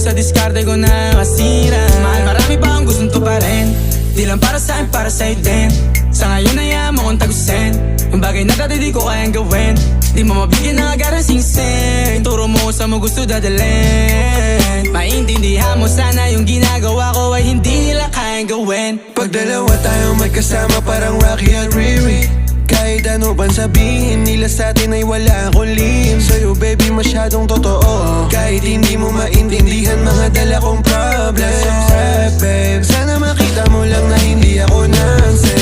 sa diskarte ko na masira. Mahal, marami pa akong gustong tuparin. Di lang para sa'kin, para sa'yo din. Sa ngayon ayaw mo kong tagusin ang bagay na dati di ko kayang gawin. Di mo mabigyan ng agarang singsing. Turo mo sa mo gusto dadalhin. Maintindihan mo sana yung ginagawa ko ay hindi nila kayang gawin. Pag dalawa tayong magkasama parang Rocky at Riri. Kahit ano bang sabihin nila sa'tin ay wala akong lihim. Sa'yo baby masyadong totoo, kahit hindi mo maintindihan mga dala kong problems. Babe, sana makita mo lang na hindi ako nonsense.